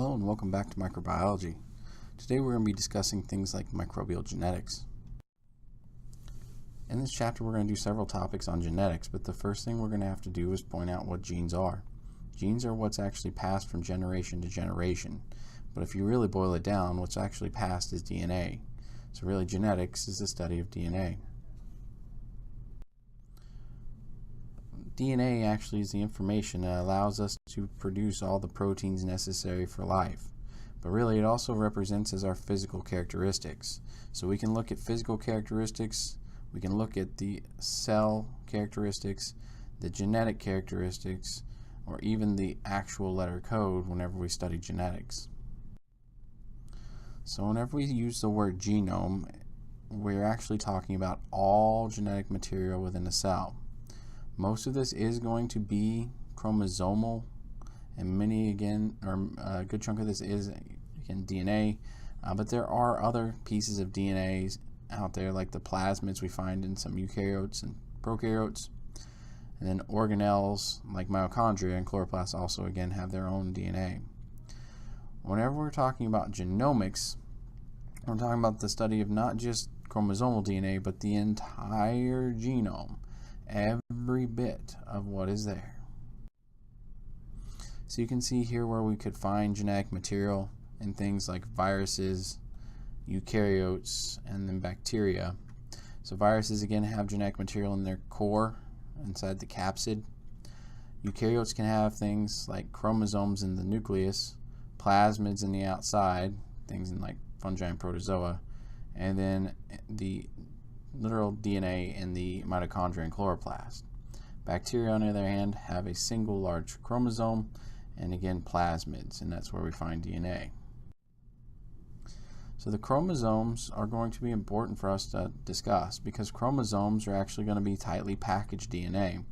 Hello and welcome back to microbiology. Today we're going to be discussing things like microbial genetics. In this chapter we're going to do several topics on genetics, but the first thing we're going to have to do is point out what genes are. Genes are what's actually passed from generation to generation, but if you really boil it down, what's actually passed is DNA. So really genetics is the study of DNA. DNA actually is the information that allows us to produce all the proteins necessary for life. But really it also represents as our physical characteristics. So we can look at physical characteristics, we can look at the cell characteristics, the genetic characteristics, or even the actual letter code whenever we study genetics. So whenever we use the word genome, we're actually talking about all genetic material within a cell. Most of this is going to be chromosomal, and a good chunk of this is again DNA, but there are other pieces of DNA out there like the plasmids we find in some eukaryotes and prokaryotes, and then organelles like mitochondria and chloroplasts also again have their own DNA. Whenever we're talking about genomics, we're talking about the study of not just chromosomal DNA but the entire genome. Every bit of what is there. So you can see here where we could find genetic material in things like viruses, eukaryotes, and then bacteria. So viruses again have genetic material in their core inside the capsid. Eukaryotes can have things like chromosomes in the nucleus, plasmids in the outside, things in like fungi and protozoa, and then the literal DNA in the mitochondria and chloroplast. Bacteria, on the other hand, have a single large chromosome and again plasmids, and that's where we find DNA. So the chromosomes are going to be important for us to discuss because chromosomes are actually going to be tightly packaged DNA.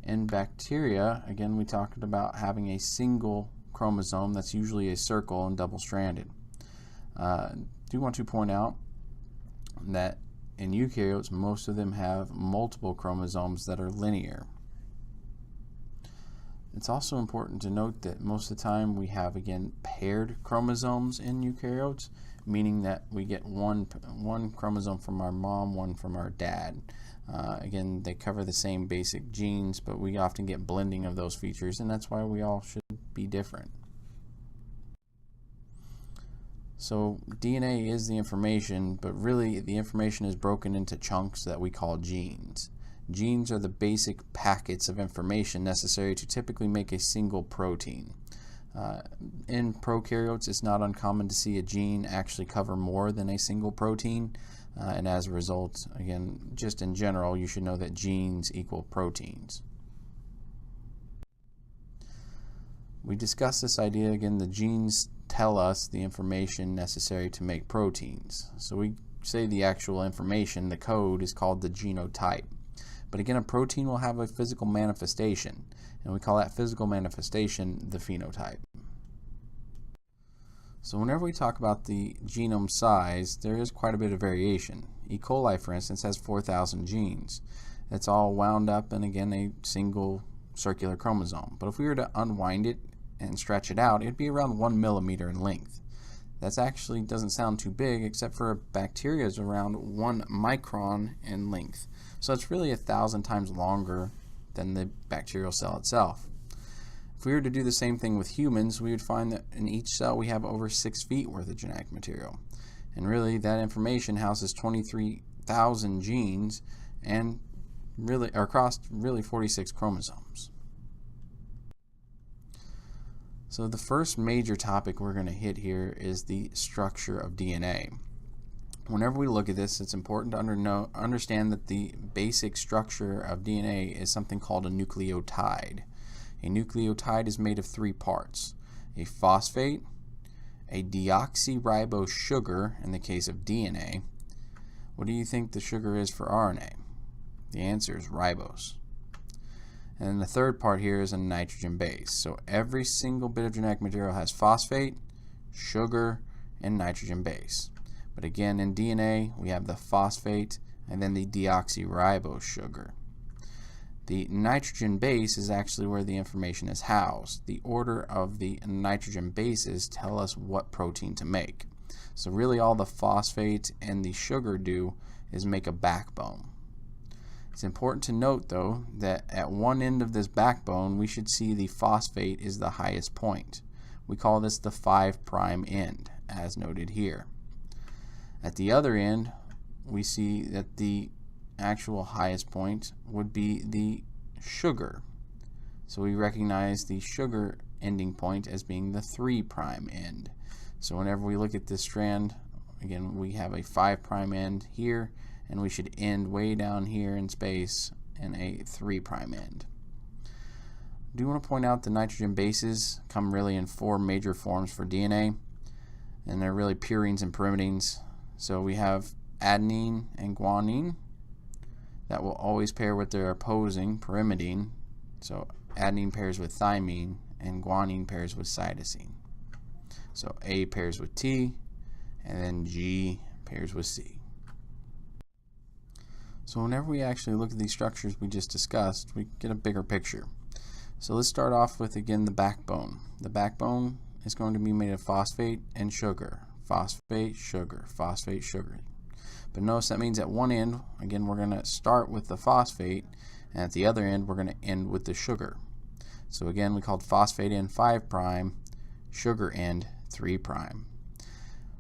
In bacteria, again, we talked about having a single chromosome that's usually a circle and double-stranded. Do want to point out that in eukaryotes, most of them have multiple chromosomes that are linear. It's also important to note that most of the time we have, again, paired chromosomes in eukaryotes, meaning that we get one chromosome from our mom, one from our dad. Again, they cover the same basic genes, but we often get blending of those features, and that's why we all should be different. So DNA is the information, but really the information is broken into chunks that we call genes. Genes are the basic packets of information necessary to typically make a single protein. In prokaryotes, it's not uncommon to see a gene actually cover more than a single protein, and as a result, again, just in general, you should know that genes equal proteins. We discussed this idea, again, the genes tell us the information necessary to make proteins. So we say the actual information, the code, is called the genotype. But again, a protein will have a physical manifestation, and we call that physical manifestation the phenotype. So whenever we talk about the genome size, there is quite a bit of variation. E. coli, for instance, has 4,000 genes. It's all wound up in, again, a single circular chromosome. But if we were to unwind it and stretch it out, it'd be around 1 millimeter in length. That's actually doesn't sound too big, except for bacteria is around 1 micron in length. So it's really 1,000 times longer than the bacterial cell itself. If we were to do the same thing with humans, we would find that in each cell we have over 6 feet worth of genetic material. And really that information houses 23,000 genes and really across 46 chromosomes. So the first major topic we're going to hit here is the structure of DNA. Whenever we look at this, it's important to understand that the basic structure of DNA is something called a nucleotide. A nucleotide is made of 3 parts: a phosphate, a deoxyribose sugar in the case of DNA. What do you think the sugar is for RNA? The answer is ribose. And then the third part here is a nitrogen base. So every single bit of genetic material has phosphate, sugar, and nitrogen base. But again, in DNA, we have the phosphate and then the deoxyribose sugar. The nitrogen base is actually where the information is housed. The order of the nitrogen bases tell us what protein to make. So really all the phosphate and the sugar do is make a backbone. It's important to note though that at one end of this backbone we should see the phosphate is the highest point. We call this the 5' end, as noted here. At the other end we see that the actual highest point would be the sugar. So we recognize the sugar ending point as being the 3' end. So whenever we look at this strand, again, we have a 5' end here, and we should end way down here in space in a 3' end. I do want to point out the nitrogen bases come really in 4 major forms for DNA, and they're really purines and pyrimidines. So we have adenine and guanine that will always pair with their opposing pyrimidine. So adenine pairs with thymine and guanine pairs with cytosine. So A pairs with T and then G pairs with C. So whenever we actually look at these structures we just discussed, we get a bigger picture. So let's start off with, again, the backbone. The backbone is going to be made of phosphate and sugar. Phosphate, sugar, phosphate, sugar. But notice that means at one end, again, we're going to start with the phosphate, and at the other end we're going to end with the sugar. So again, we called phosphate end 5', sugar end 3'.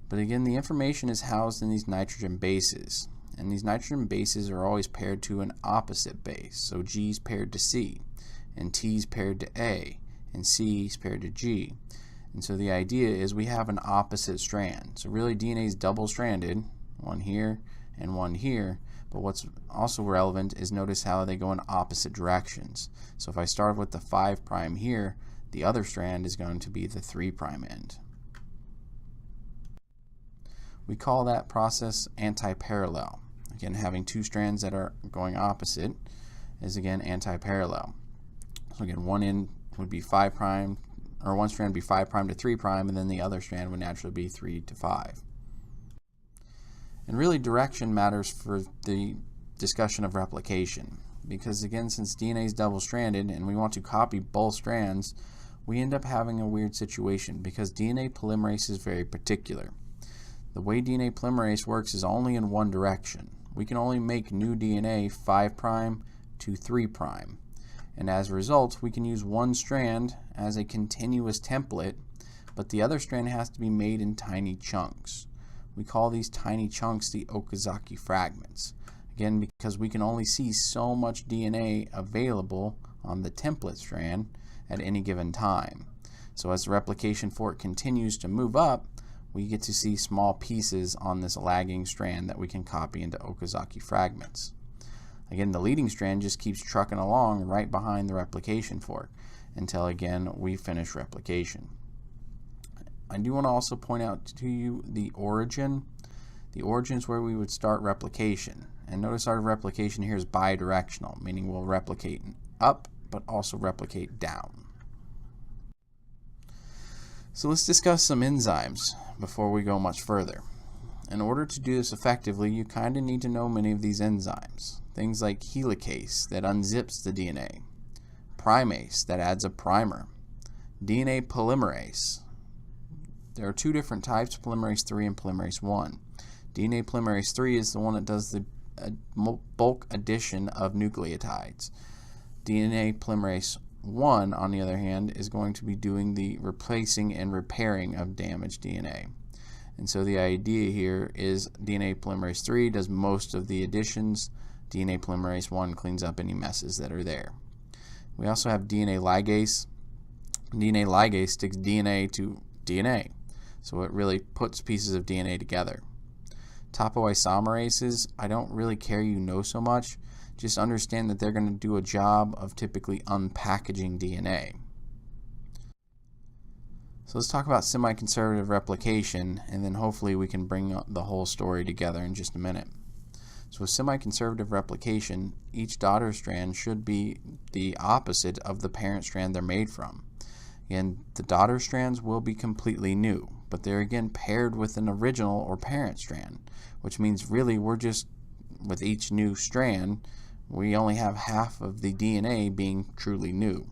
But again, the information is housed in these nitrogen bases, and these nitrogen bases are always paired to an opposite base. So G's paired to C, and T's paired to A, and C's paired to G. And so the idea is we have an opposite strand. So really DNA is double-stranded, one here and one here, but what's also relevant is notice how they go in opposite directions. So if I start with the 5' here, the other strand is going to be the 3' end. We call that process anti-parallel. Again, having two strands that are going opposite is again anti-parallel. So again, one end would be 5', or one strand would be 5' to 3', and then the other strand would naturally be 3 to 5. And really direction matters for the discussion of replication, because again, since DNA is double-stranded and we want to copy both strands, we end up having a weird situation because DNA polymerase is very particular. The way DNA polymerase works is only in one direction. We can only make new DNA 5' to 3', and as a result we can use one strand as a continuous template, but the other strand has to be made in tiny chunks. We call these tiny chunks the Okazaki fragments. Again, because we can only see so much DNA available on the template strand at any given time. So as the replication fork continues to move up, we get to see small pieces on this lagging strand that we can copy into Okazaki fragments. Again, the leading strand just keeps trucking along right behind the replication fork until again we finish replication. I do want to also point out to you the origin. The origin is where we would start replication. And notice our replication here is bidirectional, meaning we'll replicate up but also replicate down. So let's discuss some enzymes before we go much further. In order to do this effectively, you kind of need to know many of these enzymes. Things like helicase that unzips the DNA, primase that adds a primer, DNA polymerase. There are two different types, polymerase 3 and polymerase 1. DNA polymerase 3 is the one that does the bulk addition of nucleotides. DNA polymerase 1, on the other hand, is going to be doing the replacing and repairing of damaged DNA. And so the idea here is DNA polymerase 3 does most of the additions. DNA polymerase 1 cleans up any messes that are there. We also have DNA ligase. DNA ligase sticks DNA to DNA. So it really puts pieces of DNA together. Topoisomerases, I don't really care you know so much. Just understand that they're going to do a job of typically unpackaging DNA. So let's talk about semi-conservative replication, and then hopefully we can bring the whole story together in just a minute. So with semi-conservative replication, each daughter strand should be the opposite of the parent strand they're made from. And the daughter strands will be completely new, but they're again paired with an original or parent strand, which means really we're just, with each new strand, we only have half of the DNA being truly new.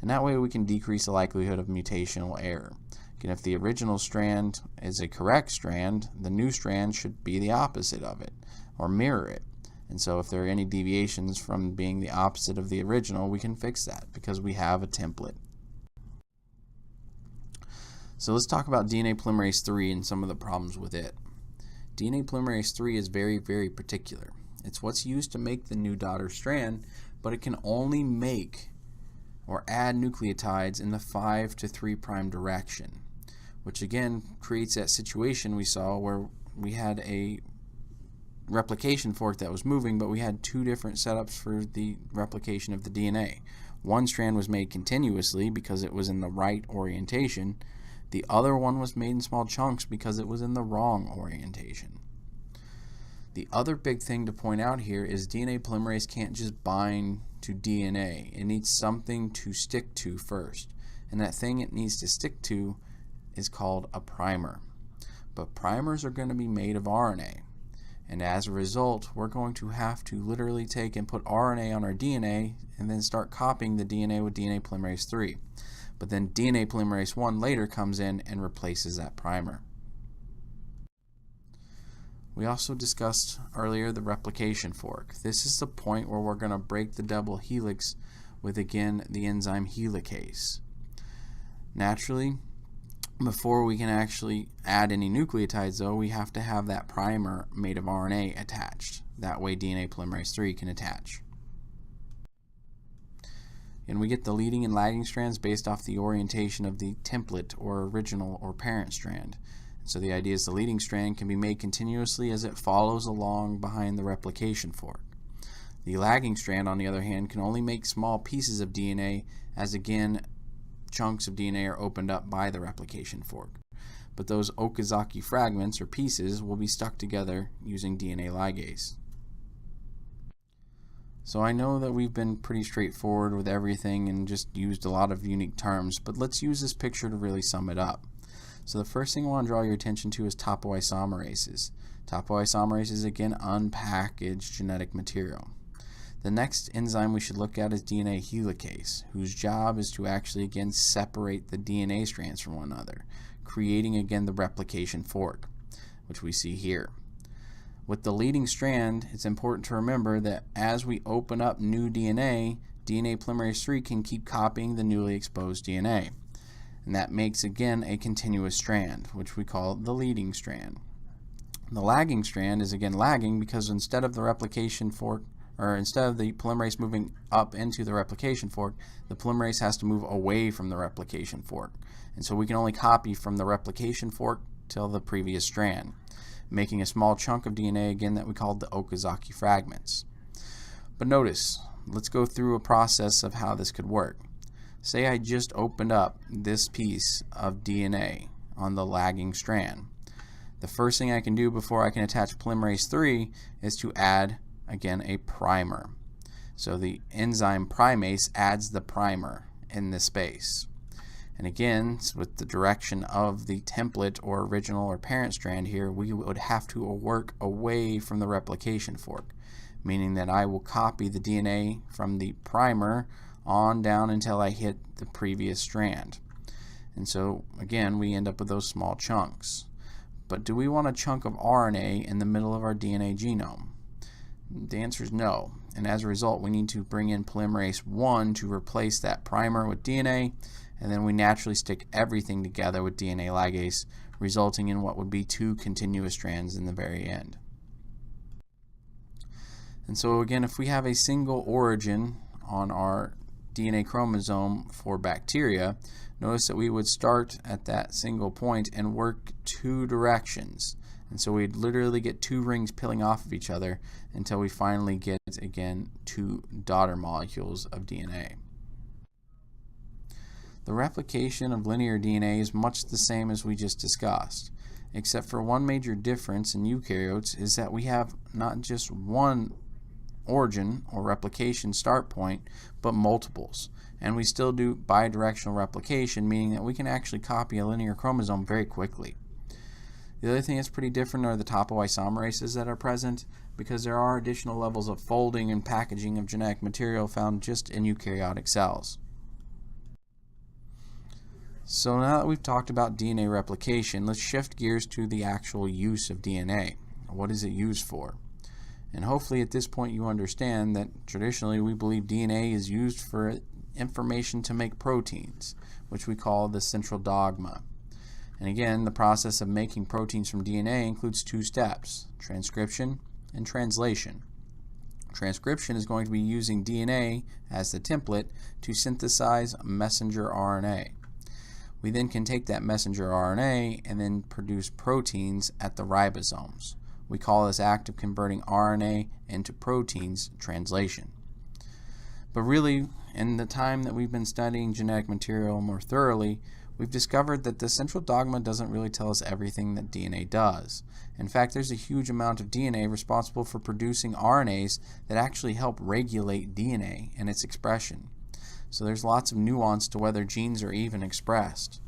And that way we can decrease the likelihood of mutational error. Again, if the original strand is a correct strand, the new strand should be the opposite of it, or mirror it. And so if there are any deviations from being the opposite of the original, we can fix that because we have a template. So let's talk about DNA polymerase III and some of the problems with it. DNA polymerase III is very, very particular. It's what's used to make the new daughter strand, but it can only make or add nucleotides in the 5' to 3' direction, which again creates that situation we saw where we had a replication fork that was moving, but we had two different setups for the replication of the DNA. One strand was made continuously because it was in the right orientation. The other one was made in small chunks because it was in the wrong orientation. The other big thing to point out here is DNA polymerase can't just bind to DNA. It needs something to stick to first. And that thing it needs to stick to is called a primer. But primers are going to be made of RNA. And as a result, we're going to have to literally take and put RNA on our DNA and then start copying the DNA with DNA polymerase III. But then DNA polymerase I later comes in and replaces that primer. We also discussed earlier the replication fork. This is the point where we're going to break the double helix with, again, the enzyme helicase. Naturally, before we can actually add any nucleotides, though, we have to have that primer made of RNA attached. That way DNA polymerase III can attach. And we get the leading and lagging strands based off the orientation of the template or original or parent strand. So the idea is the leading strand can be made continuously as it follows along behind the replication fork. The lagging strand, on the other hand, can only make small pieces of DNA as, again, chunks of DNA are opened up by the replication fork. But those Okazaki fragments or pieces will be stuck together using DNA ligase. So I know that we've been pretty straightforward with everything and just used a lot of unique terms, but let's use this picture to really sum it up. So the first thing I want to draw your attention to is topoisomerases. Topoisomerase is, again, unpackaged genetic material. The next enzyme we should look at is DNA helicase, whose job is to actually, again, separate the DNA strands from one another, creating, again, the replication fork, which we see here. With the leading strand, it's important to remember that as we open up new DNA, DNA polymerase III can keep copying the newly exposed DNA. And that makes, again, a continuous strand, which we call the leading strand. The lagging strand is, again, lagging because instead of the replication fork, or instead of the polymerase moving up into the replication fork, the polymerase has to move away from the replication fork. And so we can only copy from the replication fork till the previous strand, making a small chunk of DNA, again, that we called the Okazaki fragments. But notice, let's go through a process of how this could work. Say I just opened up this piece of DNA on the lagging strand. The first thing I can do before I can attach polymerase III is to add, again, a primer. So the enzyme primase adds the primer in this space. And again, with the direction of the template or original or parent strand here, we would have to work away from the replication fork, meaning that I will copy the DNA from the primer on down until I hit the previous strand. And so, again, we end up with those small chunks. But do we want a chunk of RNA in the middle of our DNA genome? The answer is no. And as a result, we need to bring in polymerase I to replace that primer with DNA, and then we naturally stick everything together with DNA ligase, resulting in what would be two continuous strands in the very end. And so again, if we have a single origin on our DNA chromosome for bacteria, notice that we would start at that single point and work two directions. And so we'd literally get two rings peeling off of each other until we finally get, again, two daughter molecules of DNA. The replication of linear DNA is much the same as we just discussed, except for one major difference in eukaryotes is that we have not just one origin or replication start point, but multiples. And we still do bidirectional replication, meaning that we can actually copy a linear chromosome very quickly. The other thing that's pretty different are the topoisomerases that are present, because there are additional levels of folding and packaging of genetic material found just in eukaryotic cells. So now that we've talked about DNA replication, let's shift gears to the actual use of DNA. What is it used for? And hopefully at this point you understand that traditionally we believe DNA is used for information to make proteins, which we call the central dogma. And again, the process of making proteins from DNA includes two steps: transcription and translation. Transcription is going to be using DNA as the template to synthesize messenger RNA. We then can take that messenger RNA and then produce proteins at the ribosomes. We call this act of converting RNA into proteins translation. But really, in the time that we've been studying genetic material more thoroughly, we've discovered that the central dogma doesn't really tell us everything that DNA does. In fact, there's a huge amount of DNA responsible for producing RNAs that actually help regulate DNA and its expression. So there's lots of nuance to whether genes are even expressed.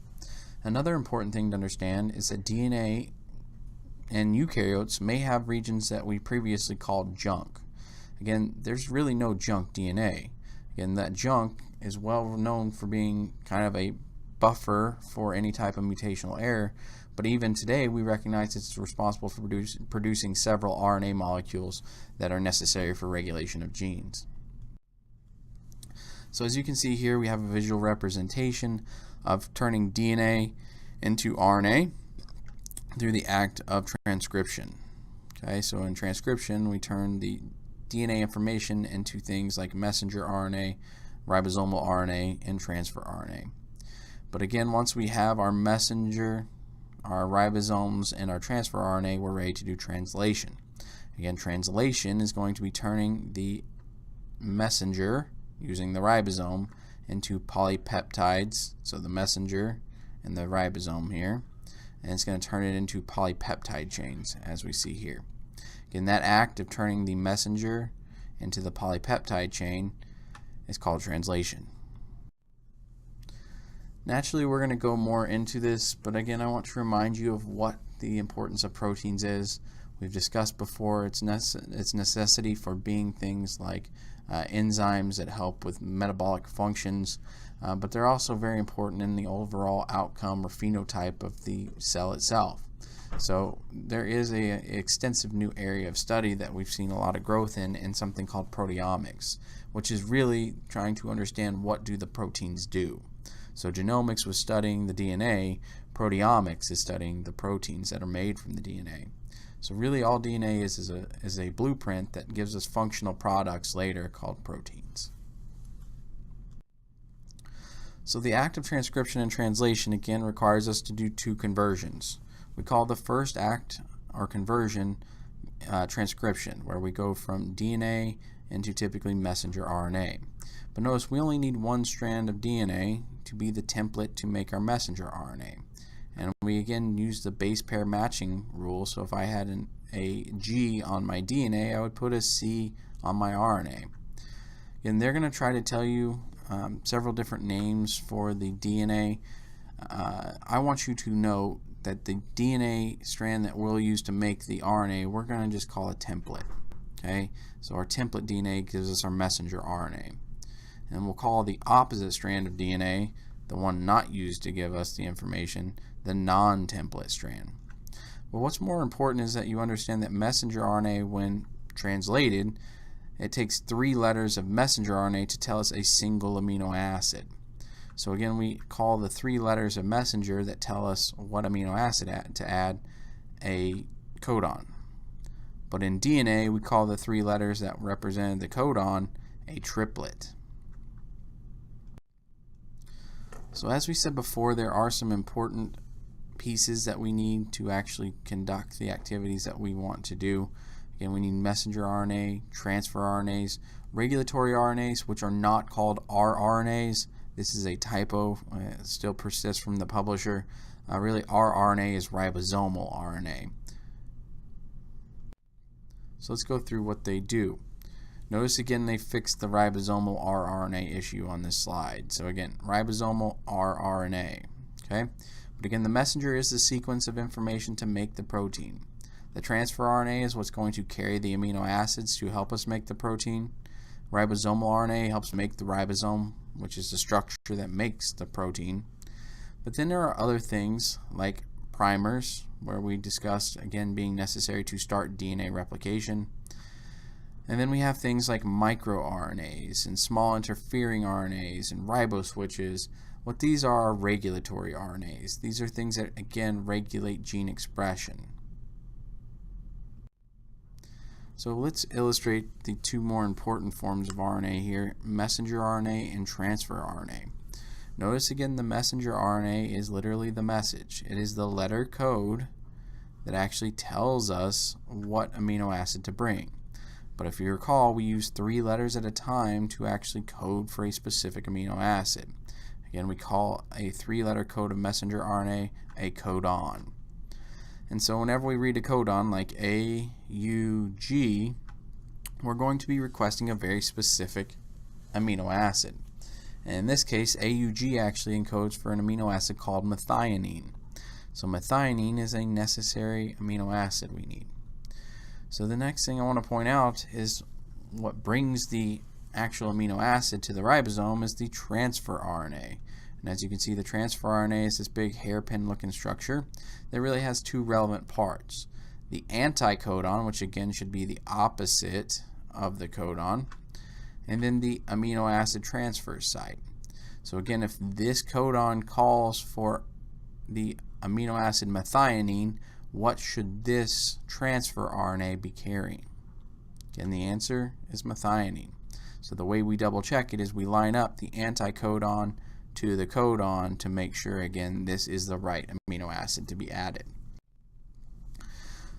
Another important thing to understand is that DNA in eukaryotes may have regions that we previously called junk. Again, there's really no junk DNA. Again, that junk is well known for being kind of a buffer for any type of mutational error, but even today we recognize it's responsible for producing several RNA molecules that are necessary for regulation of genes. So as you can see here, we have a visual representation of turning DNA into RNA through the act of transcription. Okay, so in transcription we turn the DNA information into things like messenger RNA, ribosomal RNA, and transfer RNA. But again, once we have our messenger, our ribosomes, and our transfer RNA, we're ready to do translation. Again, translation is going to be turning the messenger using the ribosome into polypeptides, so the messenger and the ribosome here, and it's going to turn it into polypeptide chains as we see here. Again, that act of turning the messenger into the polypeptide chain is called translation. Naturally, we're going to go more into this, but again, I want to remind you of what the importance of proteins is. We've discussed before its necessity for being things like enzymes that help with metabolic functions, but they're also very important in the overall outcome or phenotype of the cell itself. So there is an extensive new area of study that we've seen a lot of growth in something called proteomics, which is really trying to understand what do the proteins do. So genomics was studying the DNA, proteomics is studying the proteins that are made from the DNA. So really all DNA is a blueprint that gives us functional products later called proteins. So the act of transcription and translation again requires us to do two conversions. We call the first act or conversion transcription, where we go from DNA into typically messenger RNA. But notice we only need one strand of DNA to be the template to make our messenger RNA. And we again use the base pair matching rule, so if I had a G on my DNA, I would put a C on my RNA. And they're going to try to tell you several different names for the DNA. I want you to know that the DNA strand that we'll use to make the RNA, we're going to just call a template. Okay, so our template DNA gives us our messenger RNA. And we'll call the opposite strand of DNA, the one not used to give us the information, the non-template strand. But what's more important is that you understand that messenger RNA, when translated, it takes 3 letters of messenger RNA to tell us a single amino acid. So again, we call the 3 letters of messenger that tell us what amino acid to add a codon. But in DNA, we call the 3 letters that represent the codon a triplet. So as we said before, there are some important pieces that we need to actually conduct the activities that we want to do. Again, we need messenger RNA, transfer RNAs, regulatory RNAs, which are not called rRNAs. This is a typo, it still persists from the publisher. Really, rRNA is ribosomal RNA. So let's go through what they do. Notice again they fixed the ribosomal rRNA issue on this slide. So again, ribosomal rRNA. Okay, But again, the messenger is the sequence of information to make the protein. The transfer RNA is what's going to carry the amino acids to help us make the protein. Ribosomal RNA helps make the ribosome, which is the structure that makes the protein. But then there are other things like primers, where we discussed, again, being necessary to start DNA replication. And then we have things like microRNAs and small interfering RNAs and riboswitches. What these are regulatory RNAs. These are things that, again, regulate gene expression. So let's illustrate the two more important forms of RNA here, messenger RNA and transfer RNA. Notice again the messenger RNA is literally the message. It is the letter code that actually tells us what amino acid to bring. But if you recall, we use 3 letters at a time to actually code for a specific amino acid. Again, we call a 3-letter code of messenger RNA a codon. And so whenever we read a codon like AUG, we're going to be requesting a very specific amino acid. And in this case, AUG actually encodes for an amino acid called methionine. So methionine is a necessary amino acid we need. So the next thing I want to point out is what brings the actual amino acid to the ribosome is the transfer RNA. And as you can see, the transfer RNA is this big hairpin looking structure that really has 2 relevant parts. The anticodon, which again should be the opposite of the codon, and then the amino acid transfer site. So again, if this codon calls for the amino acid methionine, what should this transfer RNA be carrying? Again, the answer is methionine. So the way we double check it is we line up the anticodon to the codon to make sure, again, this is the right amino acid to be added.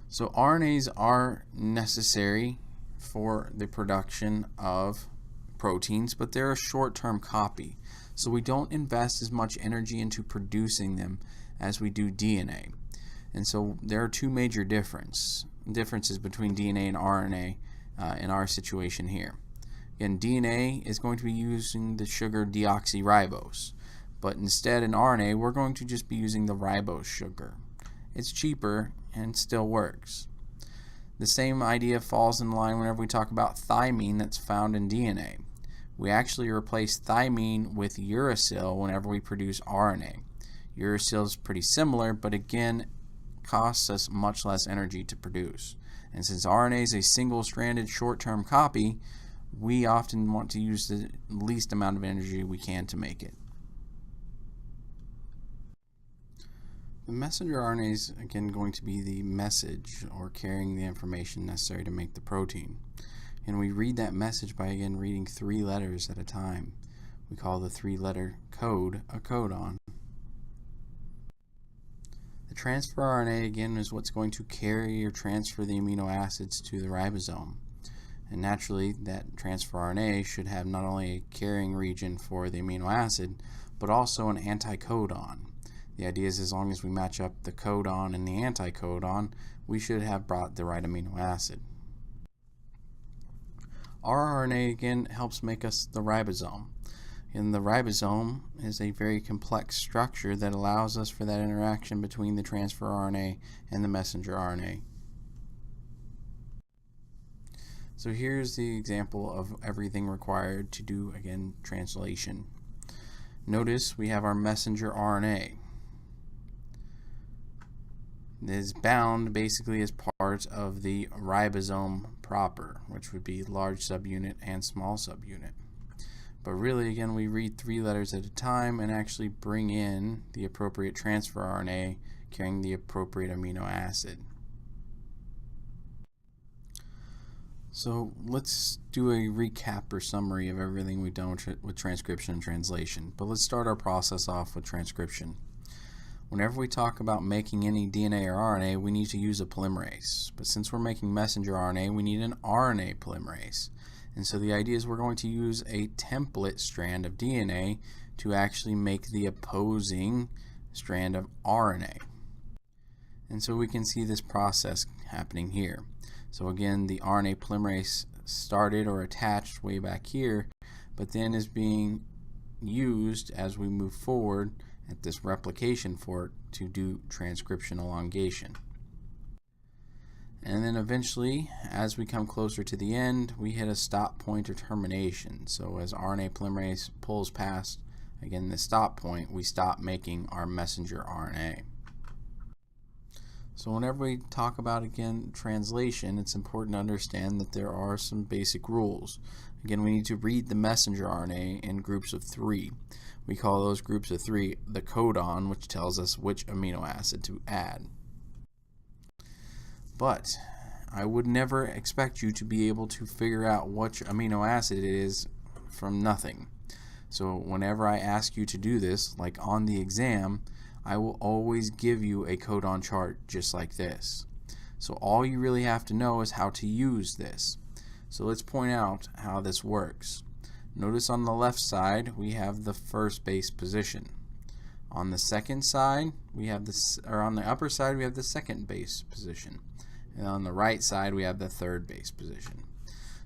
So RNAs are necessary for the production of proteins, but they're a short-term copy. So we don't invest as much energy into producing them as we do DNA. And so there are 2 major differences between DNA and RNA in our situation here. Again, DNA is going to be using the sugar deoxyribose, but instead in RNA we're going to just be using the ribose sugar. It's cheaper and still works. The same idea falls in line whenever we talk about thymine that's found in DNA. We actually replace thymine with uracil whenever we produce RNA. Uracil is pretty similar, but again costs us much less energy to produce. And since RNA is a single-stranded short-term copy, we often want to use the least amount of energy we can to make it. The messenger RNA is again going to be the message or carrying the information necessary to make the protein. And we read that message by again reading 3 letters at a time. We call the 3-letter code a codon. The transfer RNA again is what's going to carry or transfer the amino acids to the ribosome. And naturally, that transfer RNA should have not only a carrying region for the amino acid, but also an anticodon. The idea is as long as we match up the codon and the anticodon, we should have brought the right amino acid. Our RNA again helps make us the ribosome. And the ribosome is a very complex structure that allows us for that interaction between the transfer RNA and the messenger RNA. So here's the example of everything required to do, again, translation. Notice we have our messenger RNA. It is bound basically as part of the ribosome proper, which would be large subunit and small subunit. But really, again, we read 3 letters at a time and actually bring in the appropriate transfer RNA carrying the appropriate amino acid. So let's do a recap or summary of everything we've done with transcription and translation. But let's start our process off with transcription. Whenever we talk about making any DNA or RNA, we need to use a polymerase. But since we're making messenger RNA, we need an RNA polymerase. And so the idea is we're going to use a template strand of DNA to actually make the opposing strand of RNA. And so we can see this process happening here. So again, the RNA polymerase started or attached way back here, but then is being used as we move forward at this replication fork to do transcription elongation. And then eventually, as we come closer to the end, we hit a stop point or termination. So as RNA polymerase pulls past, again, the stop point, we stop making our messenger RNA. So whenever we talk about, again, translation, it's important to understand that there are some basic rules. Again, we need to read the messenger RNA in groups of 3. We call those groups of 3 the codon, which tells us which amino acid to add. But I would never expect you to be able to figure out which amino acid it is from nothing. So whenever I ask you to do this, like on the exam, I will always give you a codon chart just like this. So all you really have to know is how to use this. So let's point out how this works. Notice on the left side we have the first base position. On the second side we have this, or on the upper side we have the second base position. And on the right side we have the third base position.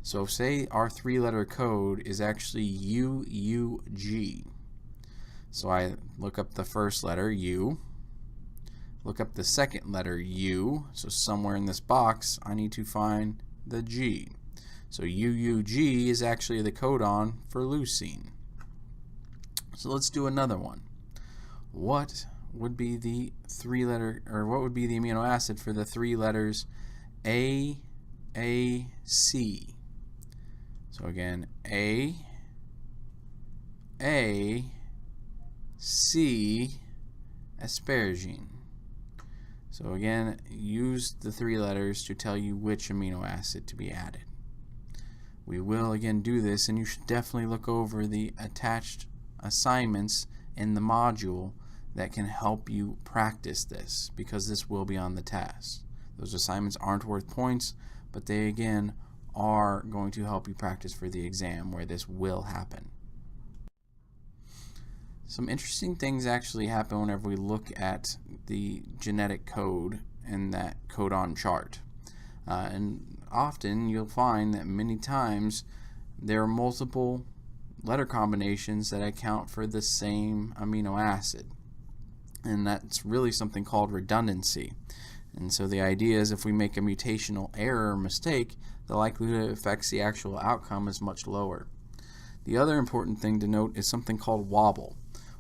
So say our 3-letter code is actually UUG. So I look up the first letter, U, look up the second letter, U, so somewhere in this box I need to find the G. So UUG is actually the codon for leucine. So let's do another one. What would be the 3-letter, or what would be the amino acid for the 3 letters A, C? So again, A, C, asparagine. So again, use the 3 letters to tell you which amino acid to be added. We will again do this, and you should definitely look over the attached assignments in the module that can help you practice this, because this will be on the test. Those assignments aren't worth points, but they again are going to help you practice for the exam where this will happen. Some interesting things actually happen whenever we look at the genetic code in that codon chart. And often you'll find that many times there are multiple letter combinations that account for the same amino acid. And that's really something called redundancy. And so the idea is if we make a mutational error or mistake, the likelihood it affects the actual outcome is much lower. The other important thing to note is something called wobble,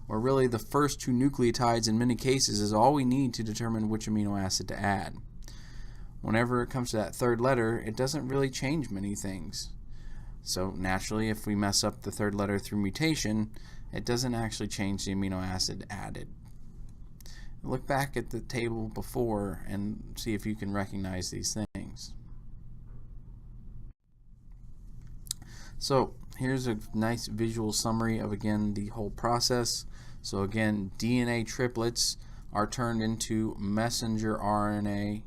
or really the first 2 nucleotides in many cases is all we need to determine which amino acid to add. Whenever it comes to that 3rd letter, it doesn't really change many things. So naturally, if we mess up the 3rd letter through mutation, it doesn't actually change the amino acid added. Look back at the table before and see if you can recognize these things. So here's a nice visual summary of, again, the whole process. So again, DNA triplets are turned into messenger RNA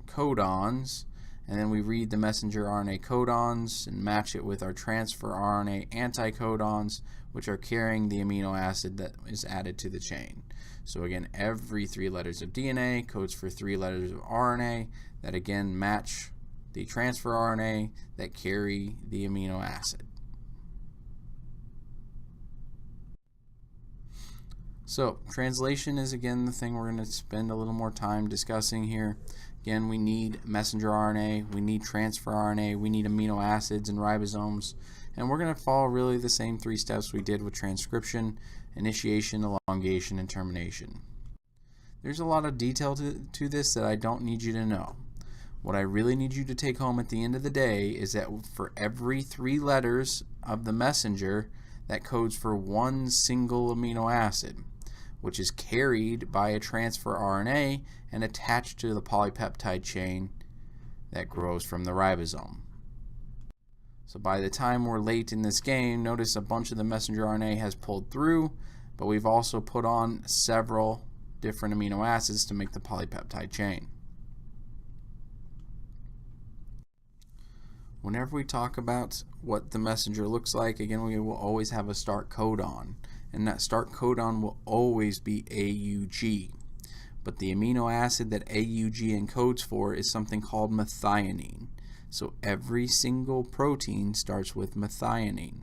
codons, and then we read the messenger RNA codons and match it with our transfer RNA anticodons, which are carrying the amino acid that is added to the chain. So again, every 3 letters of DNA codes for 3 letters of RNA that again match the transfer RNA that carry the amino acid. So translation is again the thing we're going to spend a little more time discussing here. Again, we need messenger RNA, we need transfer RNA, we need amino acids and ribosomes, and we're going to follow really the same 3 steps we did with transcription: initiation, elongation, and termination. There's a lot of detail to this that I don't need you to know. What I really need you to take home at the end of the day is that for every 3 letters of the messenger, that codes for 1 single amino acid, which is carried by a transfer RNA and attached to the polypeptide chain that grows from the ribosome. So by the time we're late in this game, notice a bunch of the messenger RNA has pulled through, but we've also put on several different amino acids to make the polypeptide chain. Whenever we talk about what the messenger looks like, again, we will always have a start codon, and that start codon will always be AUG. But the amino acid that AUG encodes for is something called methionine. So every single protein starts with methionine.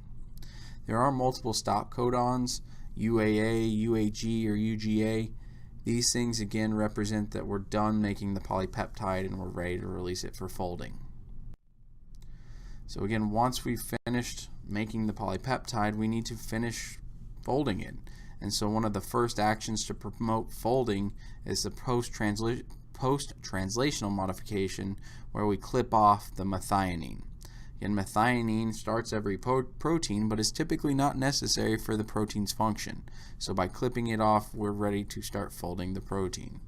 There are multiple stop codons, UAA, UAG, or UGA, These things again represent that we're done making the polypeptide and we're ready to release it for folding. So again, once we've finished making the polypeptide, we need to finish folding it. And so one of the first actions to promote folding is the post-translational modification, where we clip off the methionine. Again, methionine starts every protein, but is typically not necessary for the protein's function. So by clipping it off, we're ready to start folding the protein.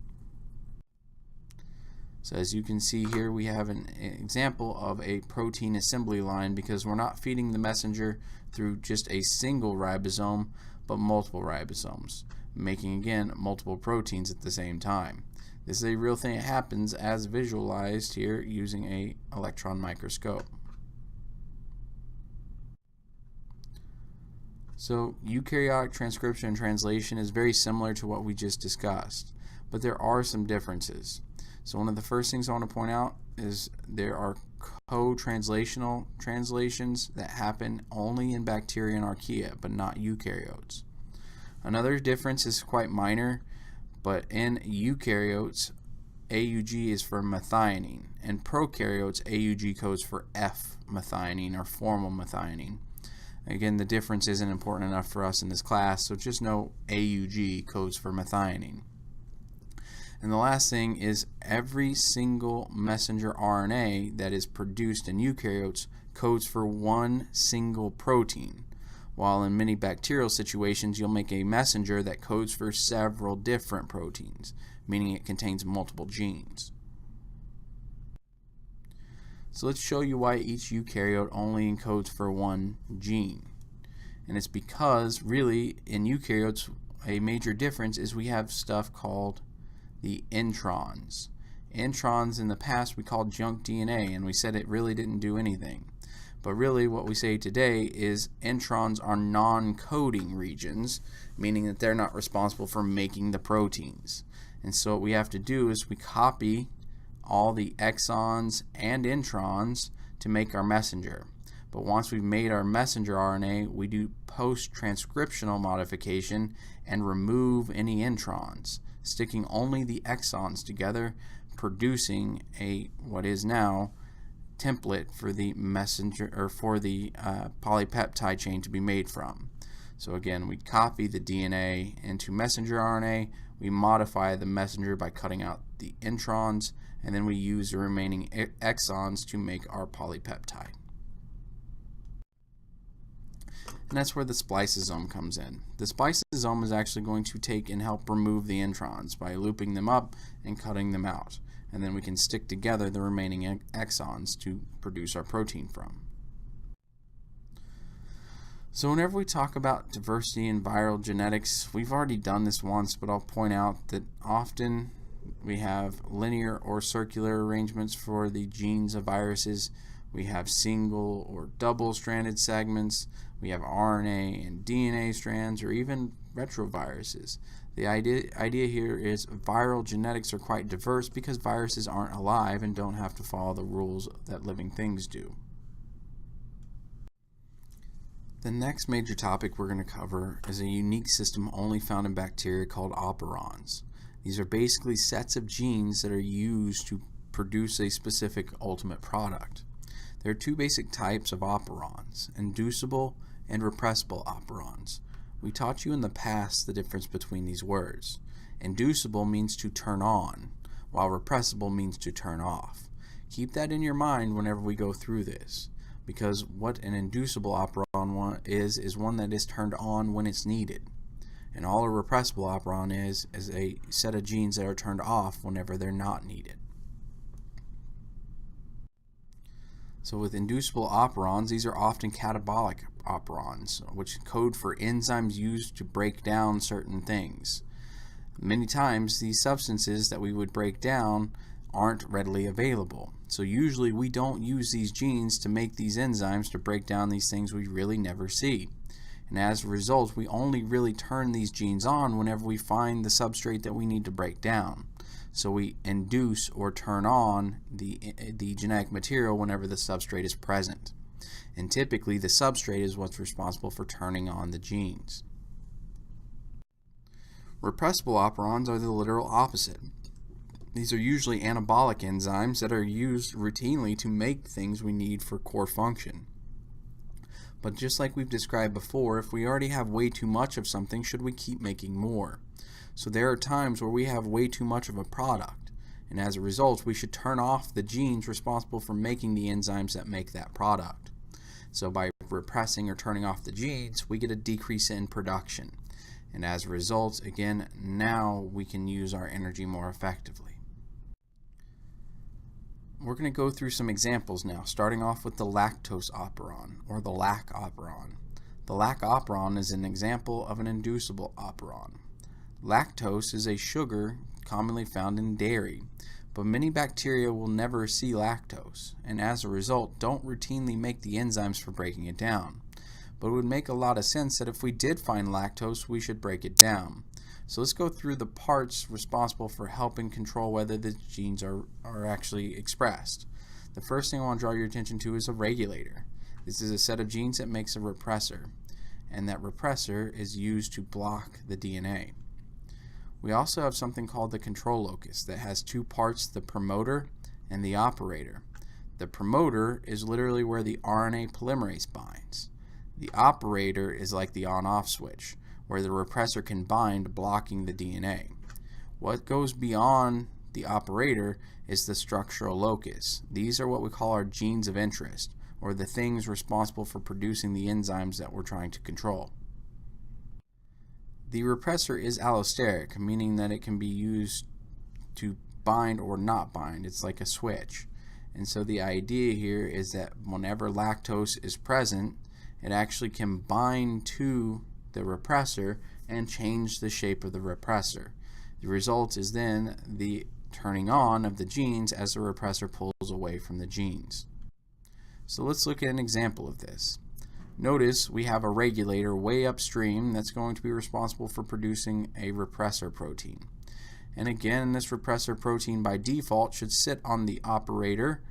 So as you can see here, we have an example of a protein assembly line, because we're not feeding the messenger through just a single ribosome, but multiple ribosomes, making again multiple proteins at the same time. This is a real thing that happens as visualized here using an electron microscope. So eukaryotic transcription and translation is very similar to what we just discussed, but there are some differences. So one of the first things I want to point out is there are co-translational translations that happen only in bacteria and archaea, but not eukaryotes. Another difference is quite minor, but in eukaryotes, AUG is for methionine. In prokaryotes, AUG codes for F-methionine or formal methionine. Again, the difference isn't important enough for us in this class, so just know AUG codes for methionine. And the last thing is every single messenger RNA that is produced in eukaryotes codes for one single protein, while in many bacterial situations you'll make a messenger that codes for several different proteins, meaning it contains multiple genes. So let's show you why each eukaryote only encodes for one gene. And it's because really in eukaryotes a major difference is we have stuff called the introns. Introns in the past we called junk DNA, and we said it really didn't do anything. But really what we say today is introns are non-coding regions, meaning that they're not responsible for making the proteins. And so what we have to do is we copy all the exons and introns to make our messenger. But once we've made our messenger RNA, we do post-transcriptional modification and remove any introns, sticking only the exons together, producing a what is now template for the messenger or for the polypeptide chain to be made from. So again, we copy the DNA into messenger RNA, we modify the messenger by cutting out the introns, and then we use the remaining exons to make our polypeptide. And that's where the spliceosome comes in. The spliceosome is actually going to take and help remove the introns by looping them up and cutting them out. And then we can stick together the remaining exons to produce our protein from. So whenever we talk about diversity in viral genetics, we've already done this once, but I'll point out that often we have linear or circular arrangements for the genes of viruses. We have single or double-stranded segments. We have RNA and DNA strands, or even retroviruses. The idea here is viral genetics are quite diverse because viruses aren't alive and don't have to follow the rules that living things do. The next major topic we're going to cover is a unique system only found in bacteria called operons. These are basically sets of genes that are used to produce a specific ultimate product. There are two basic types of operons, inducible and repressible operons. We taught you in the past the difference between these words. Inducible means to turn on, while repressible means to turn off. Keep that in your mind whenever we go through this, because what an inducible operon is one that is turned on when it's needed. And all a repressible operon is a set of genes that are turned off whenever they're not needed. So with inducible operons, these are often catabolic operons, which code for enzymes used to break down certain things. Many times these substances that we would break down aren't readily available. So usually we don't use these genes to make these enzymes to break down these things we really never see. And as a result, we only really turn these genes on whenever we find the substrate that we need to break down. So we induce or turn on the genetic material whenever the substrate is present. And typically the substrate is what's responsible for turning on the genes. Repressible operons are the literal opposite. These are usually anabolic enzymes that are used routinely to make things we need for core function. But just like we've described before, if we already have way too much of something, should we keep making more? So there are times where we have way too much of a product, and as a result, we should turn off the genes responsible for making the enzymes that make that product. So by repressing or turning off the genes, we get a decrease in production. And as a result, again, now we can use our energy more effectively. We're going to go through some examples now, starting off with the lactose operon, or the lac operon. The lac operon is an example of an inducible operon. Lactose is a sugar commonly found in dairy, but many bacteria will never see lactose, and as a result don't routinely make the enzymes for breaking it down. But it would make a lot of sense that if we did find lactose, we should break it down. So let's go through the parts responsible for helping control whether the genes are actually expressed. The first thing I want to draw your attention to is a regulator. This is a set of genes that makes a repressor, and that repressor is used to block the DNA. We also have something called the control locus that has two parts, the promoter and the operator. The promoter is literally where the RNA polymerase binds. The operator is like the on-off switch, where the repressor can bind, blocking the DNA. What goes beyond the operator is the structural locus. These are what we call our genes of interest, or the things responsible for producing the enzymes that we're trying to control. The repressor is allosteric, meaning that it can be used to bind or not bind. It's like a switch. And so the idea here is that whenever lactose is present, it actually can bind to the repressor and change the shape of the repressor. The result is then the turning on of the genes as the repressor pulls away from the genes. So let's look at an example of this. Notice we have a regulator way upstream that's going to be responsible for producing a repressor protein. And again, this repressor protein by default should sit on the operator,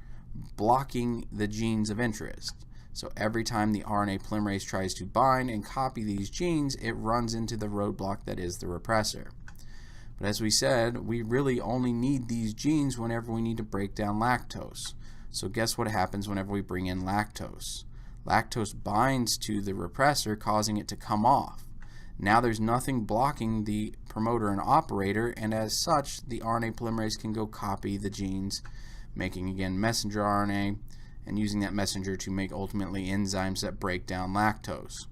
blocking the genes of interest. So every time the RNA polymerase tries to bind and copy these genes, it runs into the roadblock that is the repressor. But as we said, we really only need these genes whenever we need to break down lactose. So guess what happens whenever we bring in lactose? Lactose binds to the repressor, causing it to come off. Now there's nothing blocking the promoter and operator, and as such, the RNA polymerase can go copy the genes, making again messenger RNA, and using that messenger to make ultimately enzymes that break down lactose.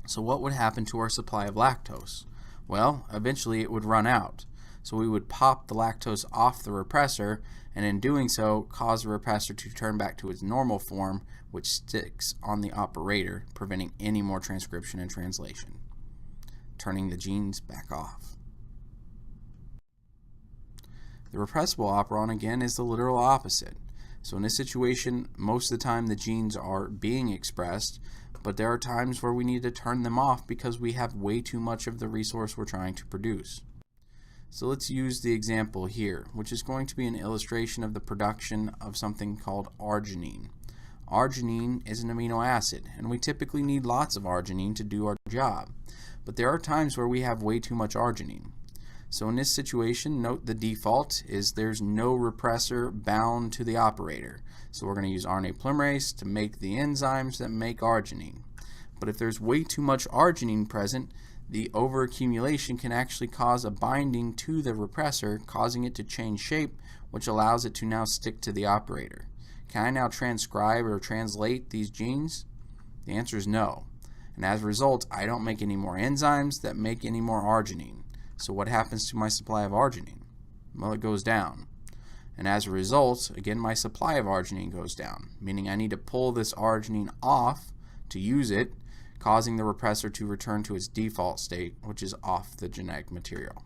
So what would happen to our supply of lactose? Well, eventually it would run out. So we would pop the lactose off the repressor, and in doing so cause the repressor to turn back to its normal form, which sticks on the operator, preventing any more transcription and translation, turning the genes back off. The repressible operon again is the literal opposite. So in this situation, most of the time the genes are being expressed, but there are times where we need to turn them off because we have way too much of the resource we're trying to produce. So let's use the example here, which is going to be an illustration of the production of something called arginine. Arginine is an amino acid, and we typically need lots of arginine to do our job. But there are times where we have way too much arginine. So in this situation, note the default is there's no repressor bound to the operator. So we're going to use RNA polymerase to make the enzymes that make arginine. But if there's way too much arginine present, the overaccumulation can actually cause a binding to the repressor, causing it to change shape, which allows it to now stick to the operator. Can I now transcribe or translate these genes? The answer is no. And as a result, I don't make any more enzymes that make any more arginine. So what happens to my supply of arginine? Well, it goes down. And as a result, again, my supply of arginine goes down, meaning I need to pull this arginine off to use it, causing the repressor to return to its default state, which is off the genetic material.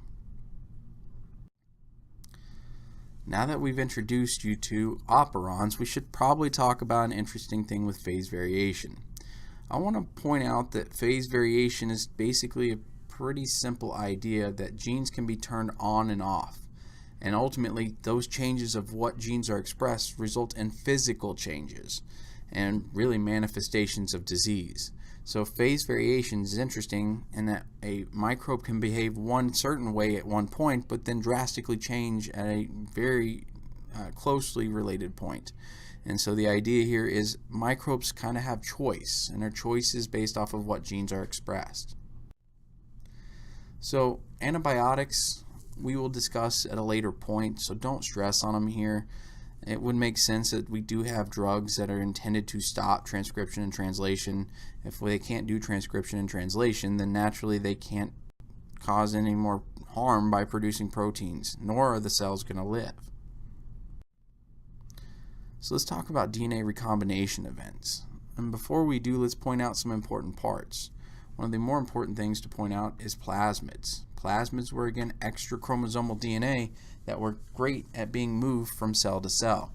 Now that we've introduced you to operons, we should probably talk about an interesting thing with phase variation. I want to point out that phase variation is basically a pretty simple idea that genes can be turned on and off, and ultimately those changes of what genes are expressed result in physical changes and really manifestations of disease. So phase variation is interesting in that a microbe can behave one certain way at one point, but then drastically change at a very closely related point. And so the idea here is microbes kind of have choice, and their choice is based off of what genes are expressed. So antibiotics we will discuss at a later point, so don't stress on them here. It would make sense that we do have drugs that are intended to stop transcription and translation. If they can't do transcription and translation, then naturally they can't cause any more harm by producing proteins, nor are the cells going to live. So let's talk about DNA recombination events. And before we do, let's point out some important parts. One of the more important things to point out is plasmids. Plasmids were again extra chromosomal DNA that were great at being moved from cell to cell.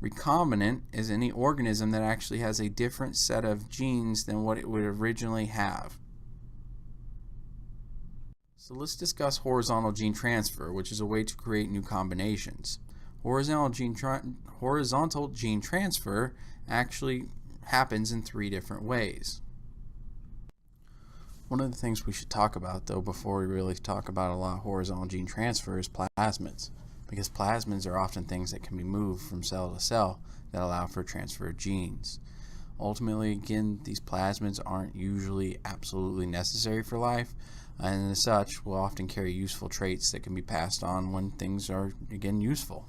Recombinant is any organism that actually has a different set of genes than what it would originally have. So let's discuss horizontal gene transfer, which is a way to create new combinations. Horizontal gene transfer actually happens in 3 different ways. One of the things we should talk about, though, before we really talk about a lot of horizontal gene transfer is plasmids, because plasmids are often things that can be moved from cell to cell that allow for transfer of genes. Ultimately, again, these plasmids aren't usually absolutely necessary for life, and as such will often carry useful traits that can be passed on when things are, again, useful.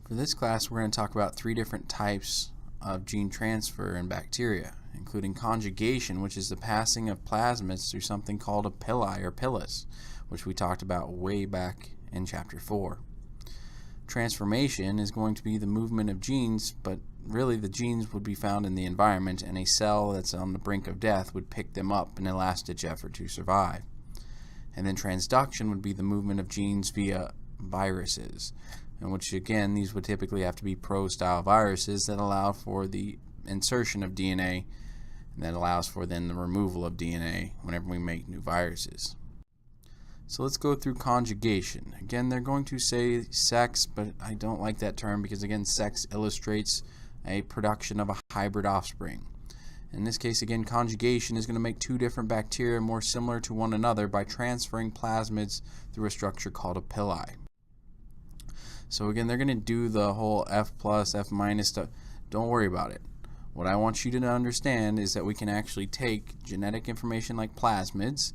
For this class, we're going to talk about 3 different types of gene transfer in bacteria, including conjugation, which is the passing of plasmids through something called a pili or pilus, which we talked about way back in chapter 4. Transformation is going to be the movement of genes, but really the genes would be found in the environment, and a cell that's on the brink of death would pick them up in a last-ditch effort to survive. And then transduction would be the movement of genes via viruses, in which again these would typically have to be pro-style viruses that allow for the insertion of DNA and that allows for then the removal of DNA whenever we make new viruses. So let's go through conjugation. Again, they're going to say sex, but I don't like that term because again sex illustrates a production of a hybrid offspring. In this case, again, conjugation is going to make 2 different bacteria more similar to one another by transferring plasmids through a structure called a pili. So again, they're going to do the whole F plus, F minus stuff. Don't worry about it. What I want you to understand is that we can actually take genetic information like plasmids,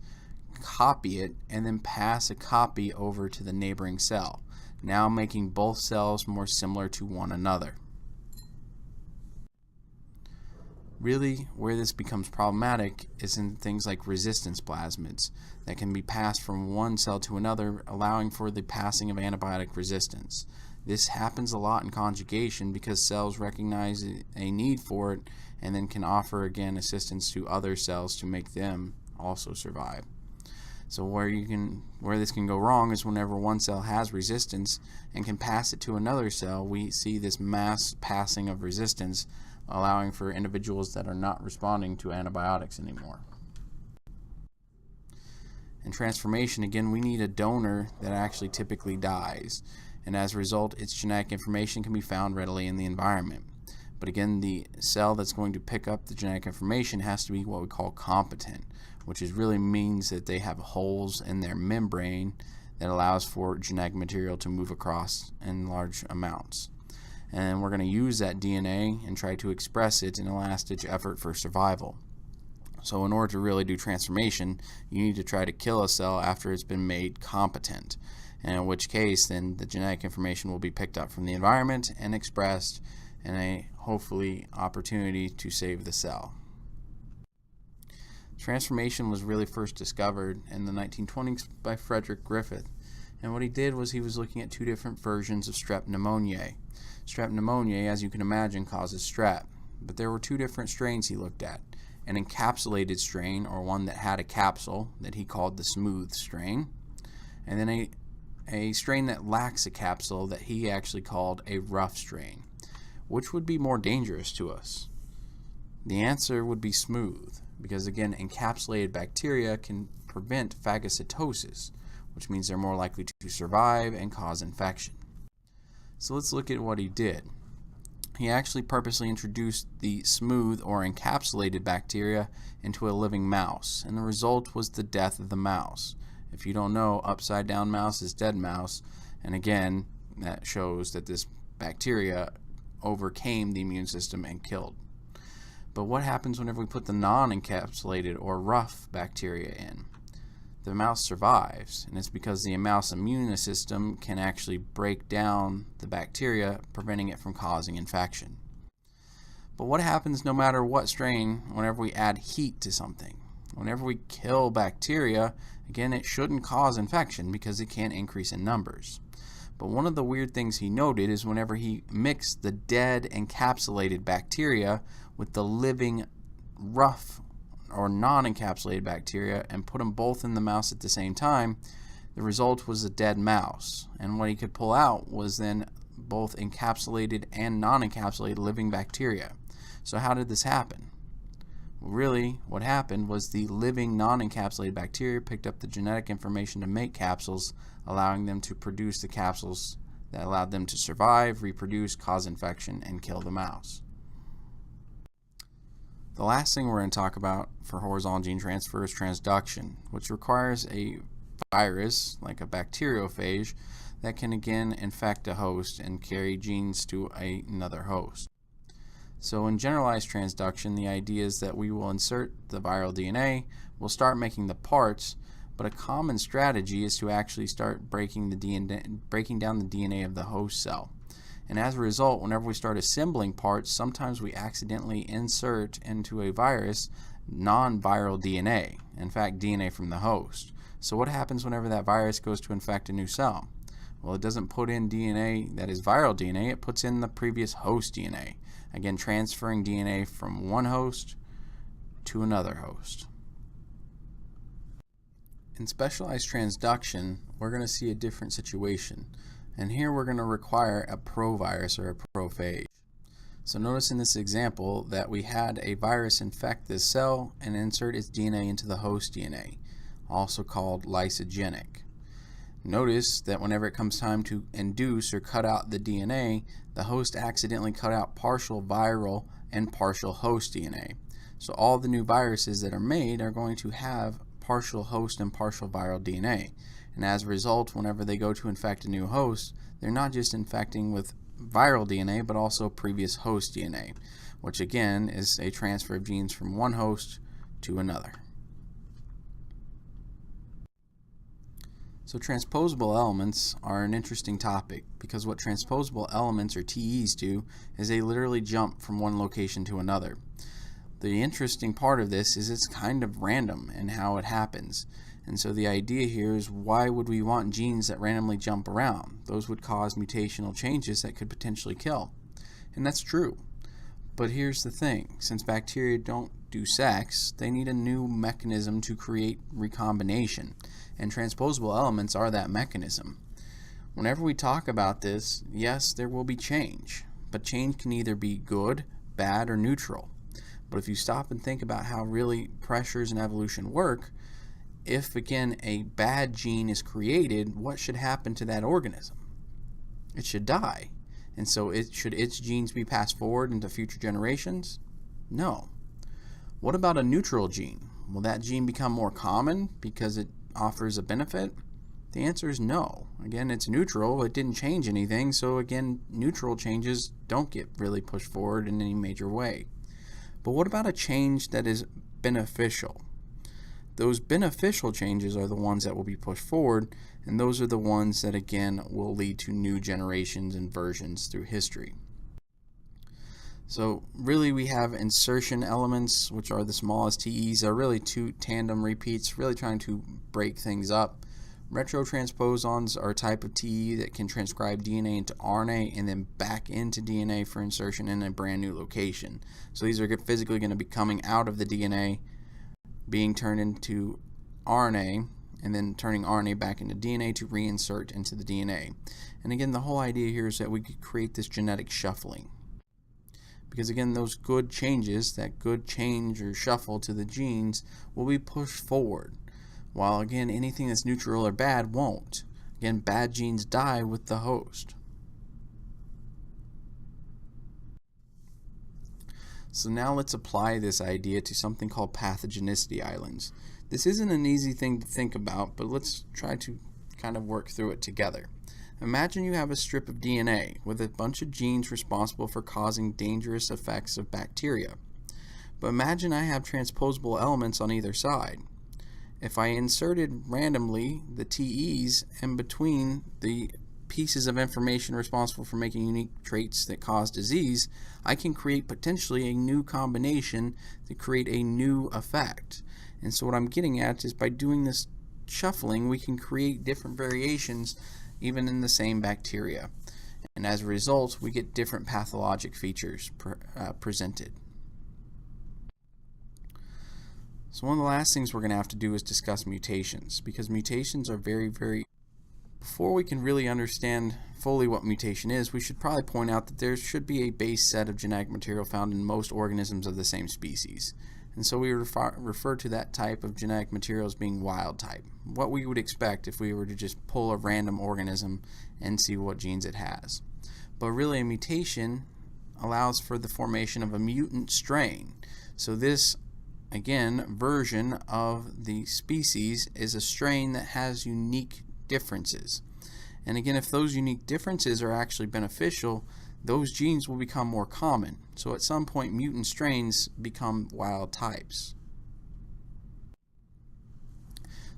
copy it, and then pass a copy over to the neighboring cell, now making both cells more similar to one another. Really, where this becomes problematic is in things like resistance plasmids that can be passed from one cell to another, allowing for the passing of antibiotic resistance. This happens a lot in conjugation because cells recognize a need for it and then can offer again assistance to other cells to make them also survive. So where this can go wrong is whenever one cell has resistance and can pass it to another cell, we see this mass passing of resistance, allowing for individuals that are not responding to antibiotics anymore. In transformation, again, we need a donor that actually typically dies, and as a result, its genetic information can be found readily in the environment. But again, the cell that's going to pick up the genetic information has to be what we call competent, which really means that they have holes in their membrane that allows for genetic material to move across in large amounts. And we're going to use that DNA and try to express it in a last-ditch effort for survival. So in order to really do transformation, you need to try to kill a cell after it's been made competent, and in which case then the genetic information will be picked up from the environment and expressed in a hopefully opportunity to save the cell. Transformation was really first discovered in the 1920s by Frederick Griffith, and what he did was he was looking at 2 different versions of strep pneumoniae. Strep pneumoniae, as you can imagine, causes strep, but there were 2 different strains he looked at. An encapsulated strain, or one that had a capsule, that he called the smooth strain, and then a strain that lacks a capsule that he actually called a rough strain. Which would be more dangerous to us? The answer would be smooth, because again, encapsulated bacteria can prevent phagocytosis, which means they're more likely to survive and cause infection. So let's look at what he did. he actually purposely introduced the smooth or encapsulated bacteria into a living mouse, and the result was the death of the mouse. If you don't know, upside down mouse is dead mouse, and again, that shows that this bacteria overcame the immune system and killed. But what happens whenever we put the non-encapsulated or rough bacteria in? The mouse survives, and it's because the mouse immune system can actually break down the bacteria, preventing it from causing infection. But what happens no matter what strain whenever we add heat to something? Whenever we kill bacteria, again, it shouldn't cause infection because it can't increase in numbers. But one of the weird things he noted is whenever he mixed the dead encapsulated bacteria with the living rough or non-encapsulated bacteria and put them both in the mouse at the same time, the result was a dead mouse. And what he could pull out was then both encapsulated and non-encapsulated living bacteria. So how did this happen? Well, really, what happened was the living non-encapsulated bacteria picked up the genetic information to make capsules, allowing them to produce the capsules that allowed them to survive, reproduce, cause infection, and kill the mouse. The last thing we're going to talk about for horizontal gene transfer is transduction, which requires a virus, like a bacteriophage, that can again infect a host and carry genes to another host. So in generalized transduction, the idea is that we will insert the viral DNA, we'll start making the parts, but a common strategy is to actually start breaking down the DNA of the host cell. And as a result, whenever we start assembling parts, sometimes we accidentally insert into a virus non-viral DNA, in fact DNA from the host. So what happens whenever that virus goes to infect a new cell? Well, it doesn't put in DNA that is viral DNA, it puts in the previous host DNA. Again, transferring DNA from one host to another host. In specialized transduction, we're going to see a different situation. And here we're going to require a provirus or a prophage. So notice in this example that we had a virus infect this cell and insert its DNA into the host DNA, also called lysogenic. Notice that whenever it comes time to induce or cut out the DNA, the host accidentally cut out partial viral and partial host DNA. So all the new viruses that are made are going to have partial host and partial viral DNA. And as a result, whenever they go to infect a new host, they're not just infecting with viral DNA, but also previous host DNA, which again is a transfer of genes from one host to another. So transposable elements are an interesting topic because what transposable elements or TEs do is they literally jump from one location to another. The interesting part of this is it's kind of random in how it happens. And so the idea here is, why would we want genes that randomly jump around? Those would cause mutational changes that could potentially kill. And that's true. But here's the thing. Since bacteria don't do sex, they need a new mechanism to create recombination. And transposable elements are that mechanism. Whenever we talk about this, yes, there will be change. But change can either be good, bad, or neutral. But if you stop and think about how really pressures in evolution work, if again a bad gene is created, what should happen to that organism? It should die. And so should its genes be passed forward into future generations? No. What about a neutral gene? Will that gene become more common because it offers a benefit? The answer is no. Again, it's neutral, it didn't change anything, so again, neutral changes don't get really pushed forward in any major way. But what about a change that is beneficial? Those beneficial changes are the ones that will be pushed forward, and those are the ones that again will lead to new generations and versions through history. So really we have insertion elements, which are the smallest TEs, are really two tandem repeats, really trying to break things up. Retrotransposons are a type of TE that can transcribe DNA into RNA and then back into DNA for insertion in a brand new location. So these are physically going to be coming out of the DNA, being turned into RNA, and then turning RNA back into DNA to reinsert into the DNA. And again, the whole idea here is that we could create this genetic shuffling. Because again, those good changes, that good change or shuffle to the genes will be pushed forward. While again, anything that's neutral or bad won't. Again, bad genes die with the host. So now let's apply this idea to something called pathogenicity islands. This isn't an easy thing to think about, but let's try to kind of work through it together. Imagine you have a strip of DNA with a bunch of genes responsible for causing dangerous effects of bacteria. But imagine I have transposable elements on either side. If I inserted randomly the TEs in between the pieces of information responsible for making unique traits that cause disease, I can create potentially a new combination to create a new effect. And so what I'm getting at is by doing this shuffling, we can create different variations even in the same bacteria. And as a result, we get different pathologic features presented. So one of the last things we're going to have to do is discuss mutations, because mutations are very Before we can really understand fully what mutation is, we should probably point out that there should be a base set of genetic material found in most organisms of the same species. And so we refer to that type of genetic material as being wild type, what we would expect if we were to just pull a random organism and see what genes it has. But really, a mutation allows for the formation of a mutant strain. So this, again, version of the species is a strain that has unique differences. And again, if those unique differences are actually beneficial, those genes will become more common. So at some point, mutant strains become wild types.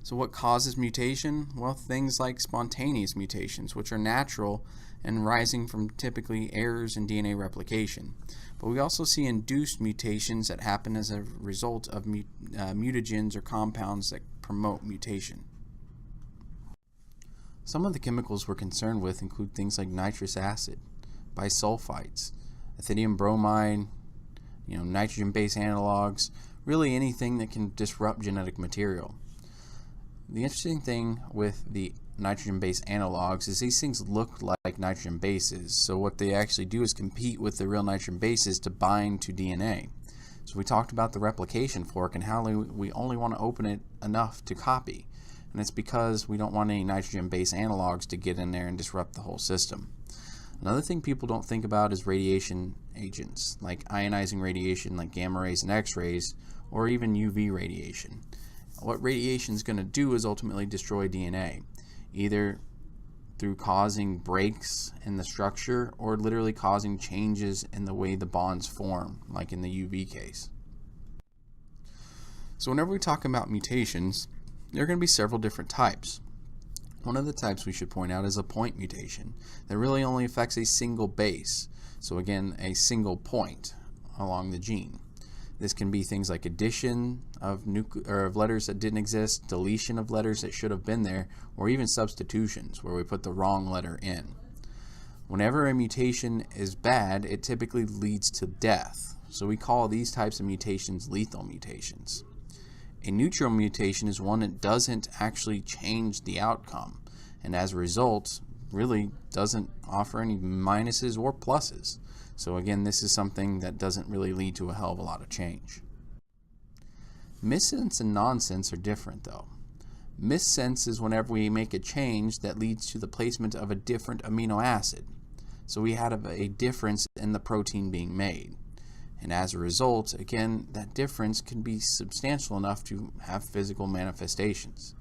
So what causes mutation? Well, things like spontaneous mutations, which are natural and rising from typically errors in DNA replication. But we also see induced mutations that happen as a result of mutagens or compounds that promote mutation. Some of the chemicals we're concerned with include things like nitrous acid, bisulfites, ethidium bromide, nitrogen-based analogs, really anything that can disrupt genetic material. The interesting thing with the nitrogen-based analogs is these things look like nitrogen bases, so what they actually do is compete with the real nitrogen bases to bind to DNA. So we talked about the replication fork and how we only want to open it enough to copy, and it's because we don't want any nitrogen-based analogs to get in there and disrupt the whole system. Another thing people don't think about is radiation agents, like ionizing radiation like gamma rays and X-rays, or even UV radiation. What radiation is going to do is ultimately destroy DNA, either through causing breaks in the structure or literally causing changes in the way the bonds form, like in the UV case. So whenever we talk about mutations, there are going to be several different types. One of the types we should point out is a point mutation that really only affects a single base. So again, a single point along the gene. This can be things like addition of letters that didn't exist, deletion of letters that should have been there, or even substitutions where we put the wrong letter in. Whenever a mutation is bad, it typically leads to death. So we call these types of mutations lethal mutations. A neutral mutation is one that doesn't actually change the outcome, and as a result, really doesn't offer any minuses or pluses. So again, this is something that doesn't really lead to a hell of a lot of change. Missense and nonsense are different though. Missense is whenever we make a change that leads to the placement of a different amino acid. So we had a difference in the protein being made. And as a result, again, that difference can be substantial enough to have physical manifestations.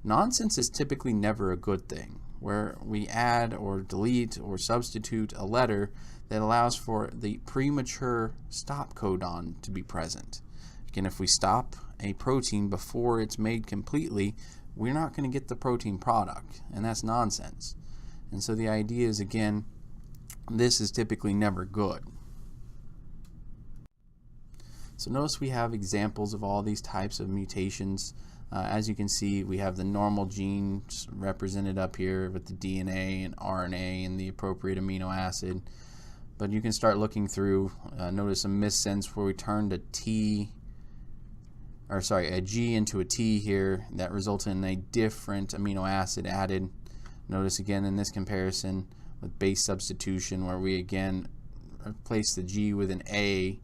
Nonsense is typically never a good thing, where we add or delete or substitute a letter that allows for the premature stop codon to be present. Again, if we stop a protein before it's made completely, we're not going to get the protein product, and that's nonsense. And so the idea is, again, this is typically never good. So notice we have examples of all these types of mutations. As you can see, we have the normal genes represented up here with the DNA and RNA and the appropriate amino acid. But you can start looking through, notice a missense where we turned a G into a T here that resulted in a different amino acid added. Notice again in this comparison with base substitution where we again replace the G with an A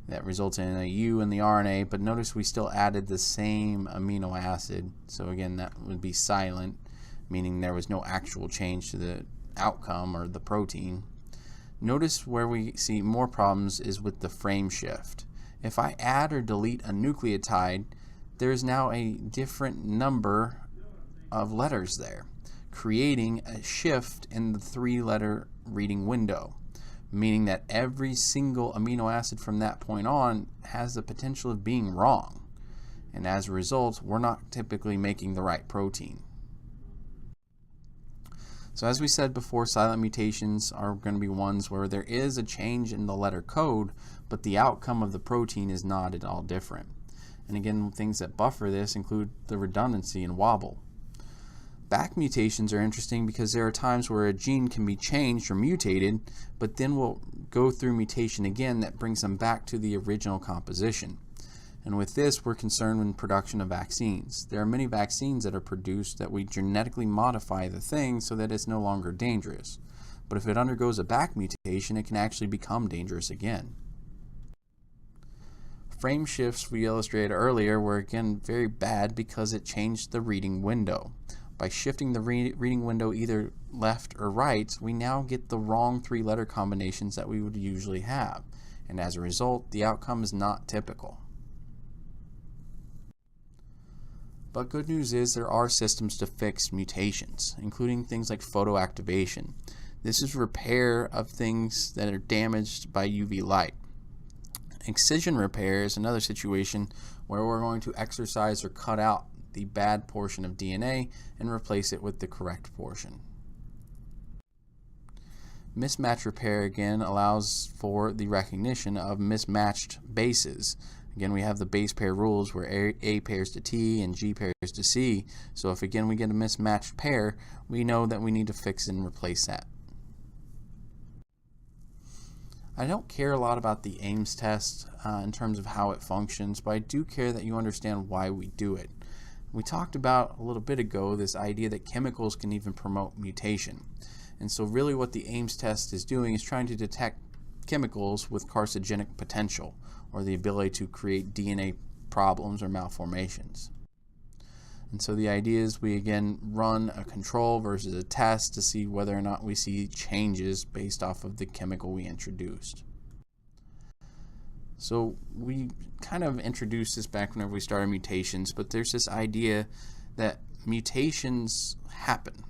that resulted in a U in the RNA, but notice we still added the same amino acid. So again, that would be silent, meaning there was no actual change to the outcome or the protein. Notice where we see more problems is with the frame shift. If I add or delete a nucleotide, there is now a different number of letters there, creating a shift in the 3-letter reading window, meaning that every single amino acid from that point on has the potential of being wrong. And as a result, we're not typically making the right protein. So as we said before, silent mutations are going to be ones where there is a change in the letter code, but the outcome of the protein is not at all different. And again, things that buffer this include the redundancy and wobble. Back mutations are interesting because there are times where a gene can be changed or mutated, but then we'll go through mutation again that brings them back to the original composition. And with this, we're concerned with production of vaccines. There are many vaccines that are produced that we genetically modify the thing so that it's no longer dangerous. But if it undergoes a back mutation, it can actually become dangerous again. Frame shifts we illustrated earlier were again very bad because it changed the reading window. By shifting the reading window either left or right, we now get the wrong 3-letter combinations that we would usually have. And as a result, the outcome is not typical. But good news is there are systems to fix mutations, including things like photoactivation. This is repair of things that are damaged by UV light. Excision repair is another situation where we're going to exercise or cut out the bad portion of DNA and replace it with the correct portion. Mismatch repair again allows for the recognition of mismatched bases. Again, we have the base pair rules where A pairs to T and G pairs to C. So if again we get a mismatched pair, we know that we need to fix and replace that. I don't care a lot about the Ames test in terms of how it functions, but I do care that you understand why we do it. We talked about a little bit ago this idea that chemicals can even promote mutation. And so really what the Ames test is doing is trying to detect chemicals with carcinogenic potential, or the ability to create DNA problems or malformations. And so the idea is we again run a control versus a test to see whether or not we see changes based off of the chemical we introduced. So we kind of introduced this back whenever we started mutations, but there's this idea that mutations happen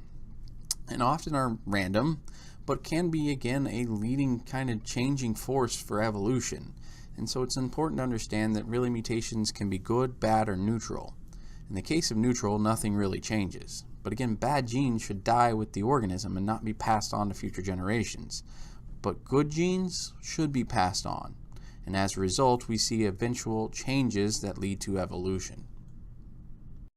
and often are random, but can be again a leading kind of changing force for evolution. And so it's important to understand that really mutations can be good, bad, or neutral. In the case of neutral, nothing really changes. But again, bad genes should die with the organism and not be passed on to future generations. But good genes should be passed on. And as a result, we see eventual changes that lead to evolution.